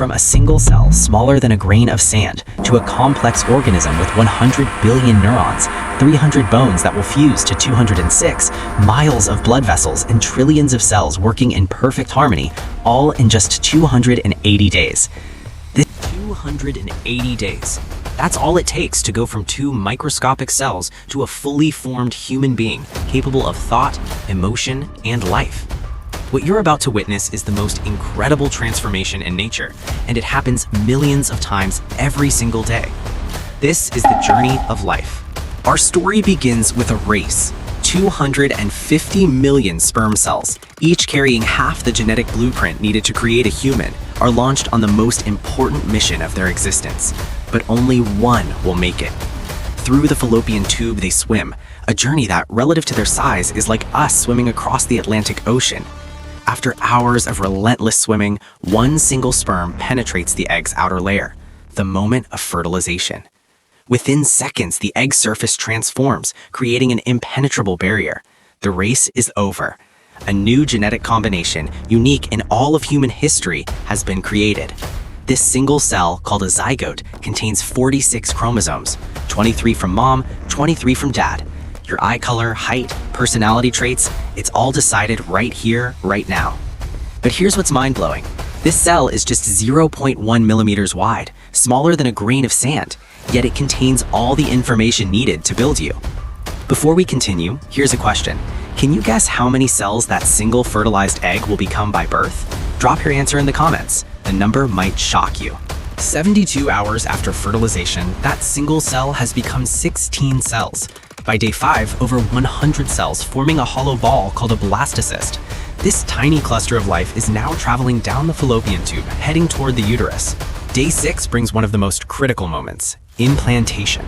From a single cell smaller than a grain of sand to a complex organism with 100 billion neurons, 300 bones that will fuse to 206, miles of blood vessels, and trillions of cells working in perfect harmony, all in just 280 days. This 280 days. That's all it takes to go from two microscopic cells to a fully formed human being capable of thought, emotion, and life. What you're about to witness is the most incredible transformation in nature, and it happens millions of times every single day. This is the journey of life. Our story begins with a race. 250 million sperm cells, each carrying half the genetic blueprint needed to create a human, are launched on the most important mission of their existence. But only one will make it. Through the fallopian tube they swim, a journey that, relative to their size, is like us swimming across the Atlantic Ocean. After hours of relentless swimming, one single sperm penetrates the egg's outer layer, the moment of fertilization. Within seconds, the egg surface transforms, creating an impenetrable barrier. The race is over. A new genetic combination, unique in all of human history, has been created. This single cell, called a zygote, contains 46 chromosomes, 23 from mom, 23 from dad. Your eye color, height, personality traits, it's all decided right here, right now. But here's what's mind-blowing. This cell is just 0.1 millimeters wide, smaller than a grain of sand, yet it contains all the information needed to build you. Before we continue, here's a question. Can you guess how many cells that single fertilized egg will become by birth? Drop your answer in the comments. The number might shock you. 72 hours after fertilization, that single cell has become 16 cells. By day 5, over 100 cells forming a hollow ball called a blastocyst. This tiny cluster of life is now traveling down the fallopian tube, heading toward the uterus. Day 6 brings one of the most critical moments, implantation.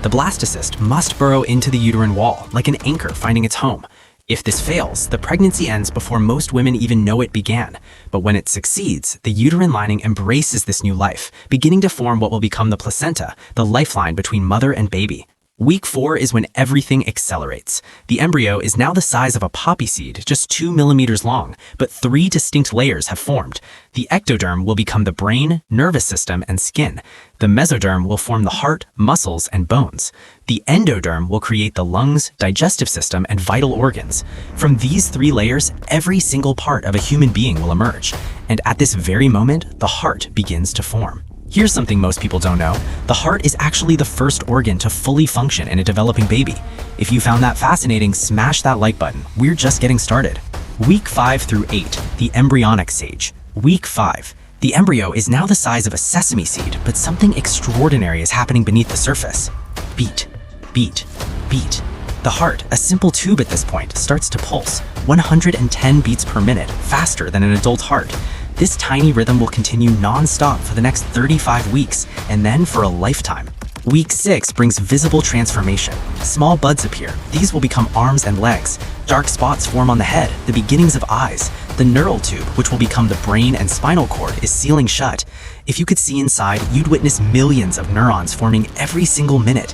The blastocyst must burrow into the uterine wall, like an anchor finding its home. If this fails, the pregnancy ends before most women even know it began. But when it succeeds, the uterine lining embraces this new life, beginning to form what will become the placenta, the lifeline between mother and baby. Week 4 is when everything accelerates. The embryo is now the size of a poppy seed, just 2 millimeters long, but 3 distinct layers have formed. The ectoderm will become the brain, nervous system, and skin. The mesoderm will form the heart, muscles, and bones. The endoderm will create the lungs, digestive system, and vital organs. From these 3 layers, every single part of a human being will emerge. And at this very moment, the heart begins to form. Here's something most people don't know. The heart is actually the first organ to fully function in a developing baby. If you found that fascinating, smash that like button. We're just getting started. Week 5 through 8, the embryonic stage. Week 5. The embryo is now the size of a sesame seed, but something extraordinary is happening beneath the surface. Beat, beat, beat. The heart, a simple tube at this point, starts to pulse, 110 beats per minute, faster than an adult heart. This tiny rhythm will continue non-stop for the next 35 weeks, and then for a lifetime. Week 6 brings visible transformation. Small buds appear. These will become arms and legs. Dark spots form on the head, the beginnings of eyes. The neural tube, which will become the brain and spinal cord, is sealing shut. If you could see inside, you'd witness millions of neurons forming every single minute.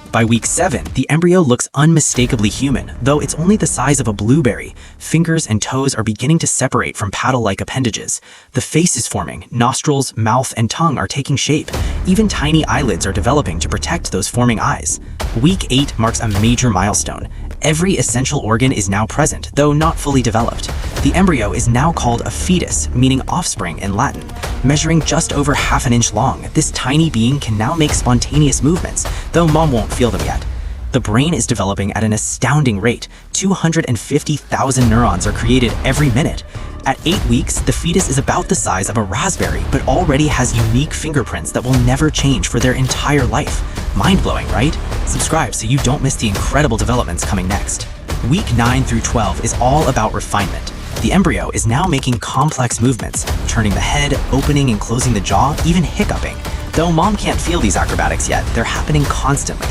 By week 7, the embryo looks unmistakably human, though it's only the size of a blueberry. Fingers and toes are beginning to separate from paddle-like appendages. The face is forming, nostrils, mouth, and tongue are taking shape. Even tiny eyelids are developing to protect those forming eyes. Week 8 marks a major milestone. Every essential organ is now present, though not fully developed. The embryo is now called a fetus, meaning offspring in Latin. Measuring just over half an inch long, this tiny being can now make spontaneous movements, though mom won't feel them yet. The brain is developing at an astounding rate. 250,000 neurons are created every minute. At 8 weeks, the fetus is about the size of a raspberry, but already has unique fingerprints that will never change for their entire life. Mind-blowing, right? Subscribe so you don't miss the incredible developments coming next. Week 9 through 12 is all about refinement. The embryo is now making complex movements, turning the head, opening and closing the jaw, even hiccuping. Though mom can't feel these acrobatics yet, they're happening constantly.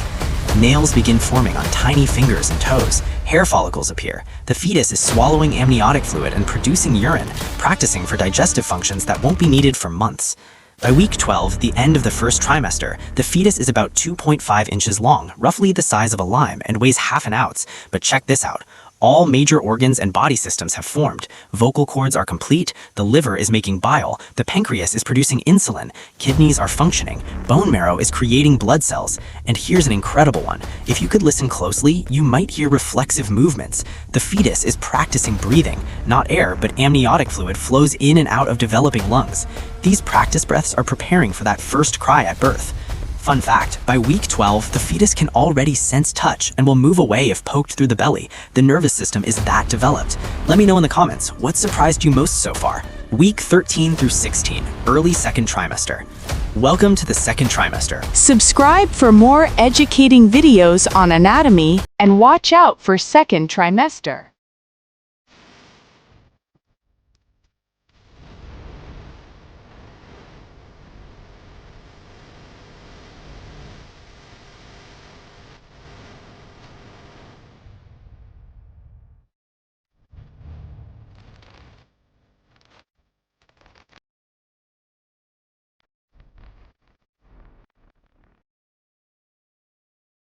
Nails begin forming on tiny fingers and toes. Hair follicles appear. The fetus is swallowing amniotic fluid and producing urine, practicing for digestive functions that won't be needed for months. By week 12, the end of the first trimester, the fetus is about 2.5 inches long, roughly the size of a lime, and weighs half an ounce. But check this out. All major organs and body systems have formed. Vocal cords are complete, the liver is making bile, the pancreas is producing insulin, kidneys are functioning, bone marrow is creating blood cells. And here's an incredible one. If you could listen closely, you might hear reflexive movements. The fetus is practicing breathing. Not air, but amniotic fluid flows in and out of developing lungs. These practice breaths are preparing for that first cry at birth. Fun fact, by week 12, the fetus can already sense touch and will move away if poked through the belly. The nervous system is that developed. Let me know in the comments, what surprised you most so far? Week 13 through 16, early second trimester. Welcome to the second trimester. Subscribe for more educating videos on anatomy and watch out for second trimester.